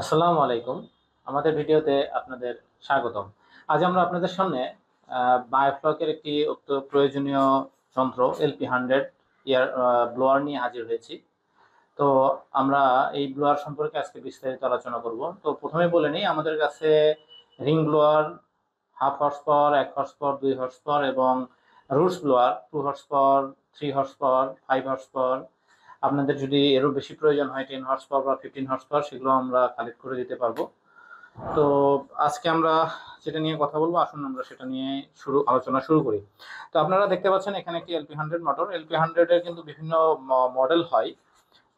আসসালামু আলাইকুম। আমাদের ভিডিওতে আপনাদের স্বাগতম। আজ আমরা আপনাদের সামনে বায়োফ্লকের একটি প্রয়োজনীয় যন্ত্র LP100 এয়ার ব্লোয়ার নিয়ে হাজির হয়েছি। তো আমরা এই ব্লোয়ার সম্পর্কে আজকে বিস্তারিত আলোচনা করব। তো প্রথমে বলে নিই, আমাদের কাছে ring blower, half horsepower, 1 horsepower, 2 horsepower এবং roots blower 2 horsepower, 3 horsepower, 5 horsepower, আপনাদের যদি এরও বেশি প্রয়োজন হয় 10 হর্স পাওয়ার বা 15 হর্স পাওয়ার, সেগুলো আমরা কালেক্ট করে দিতে পারবো। তো আজকে আমরা যেটা নিয়ে কথা বলবো, আসুন আমরা সেটা নিয়ে আলোচনা শুরু করি। তো আপনারা দেখতে পাচ্ছেন এখানে একটি LP100 মোটর। LP100 এর কিন্তু বিভিন্ন মডেল হয়।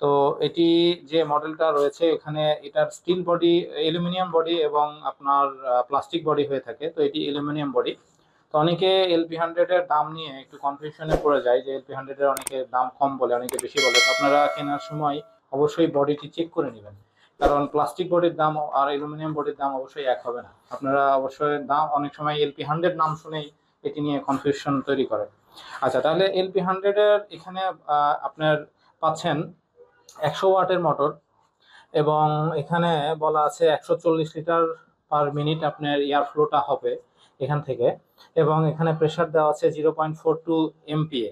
তো এটি যে মডেলটা রয়েছে এখানে, এটার স্টিল বডি, অ্যালুমিনিয়াম বডি এবং আপনার প্লাস্টিক বডি হয়ে থাকে। তো এটি অ্যালুমিনিয়াম বডি। তো অনেকে LP100 এর দাম নিয়ে একটু কনফিউশনে পড়ে যায়, যে LP100 এর অনেকে দাম কম বলে, অনেকে বেশি বলে। তো আপনারা কেনার সময় অবশ্যই বডিটি চেক করে নেবেন, কারণ প্লাস্টিক বডির দাম আর অ্যালুমিনিয়াম বডির দাম অবশ্যই এক হবে না। আপনারা অবশ্যই দাম, অনেক সময় LP100 নাম শুনেই এটি নিয়ে কনফিউশন তৈরি করে। আচ্ছা, তাহলে LP100 এর এখানে আপনার পাচ্ছেন 100 ওয়াটের মোটর, এবং এখানে বলা আছে 140 লিটার পার মিনিট আপনার এয়ার ফ্লোটা হবে এখান থেকে, এবং এখানে প্রেসার দেওয়া আছে 0.42 MPa।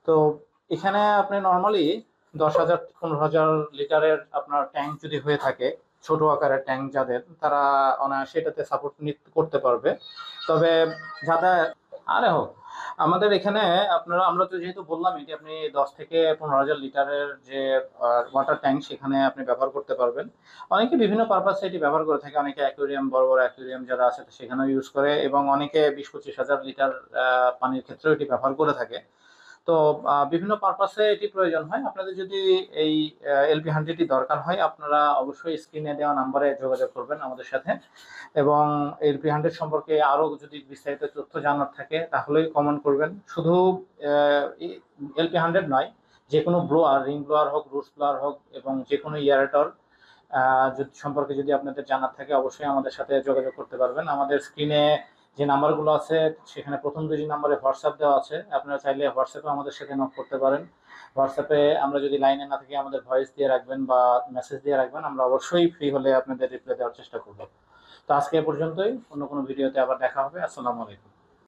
তো এখানে আপনি নর্মালি 10,000 15,000 লিটারের আপনার ট্যাঙ্ক যদি হয়ে থাকে, ছোট আকারের ট্যাঙ্ক যাদের, তারা অনায়াসে এটাতে সাপোর্ট করতে পারবে। তবে যাদের, আরে হোক, আমাদের এখানে আপনারা, আমরা তো যেহেতু বললাম এটি আপনি 10 থেকে 15,000 লিটারের যে ওয়াটার ট্যাঙ্ক, সেখানে আপনি ব্যবহার করতে পারবেন। অনেকে বিভিন্ন পারপাসে এটি ব্যবহার করে থাকে, অনেকে অ্যাকুয়ারিয়াম, বড় বড় অ্যাকুয়ারিয়াম যারা আছে সেখানেও ইউজ করে, এবং অনেকে 20-25 হাজার লিটার পানির ক্ষেত্রেও এটি ব্যবহার করে থাকে। তো বিভিন্ন পারপাসে এটি প্রয়োজন হয়। আপনাদের যদি এই LP100টি দরকার হয়, আপনারা অবশ্যই স্ক্রিনে দেওয়া নাম্বারে যোগাযোগ করবেন আমাদের সাথে। এবং LP100 সম্পর্কে আরো যদি বিস্তারিত তথ্য জানার থাকে তাহলেই কমেন্ট করবেন। শুধু LP100 নয়, যে কোনো ব্লোয়ার, রিং ব্লোয়ার হোক, রুটস ব্লোয়ার হোক, এবং যে কোনো ইয়ারেটর সম্পর্কে যদি আপনাদের জানার থাকে, অবশ্যই আমাদের সাথে যোগাযোগ করতে পারবেন। আমাদের স্ক্রিনে যে নাম্বারগুলো আছে সেখানে প্রথম দুটি নাম্বারে হোয়াটসঅ্যাপ দেওয়া আছে, আপনারা চাইলে হোয়াটসঅ্যাপে আমাদের সাথে নক করতে পারেন। হোয়াটসঅ্যাপে আমরা যদি লাইনে না থাকি, আমাদের ভয়েস দিয়ে রাখবেন বা মেসেজ দিয়ে রাখবেন, আমরা অবশ্যই ফ্রি হলে আপনাদের রিপ্লাই দেওয়ার চেষ্টা করব। তো আজকে এ পর্যন্তই, অন্য কোনো ভিডিওতে আবার দেখা হবে। আসসালামু আলাইকুম।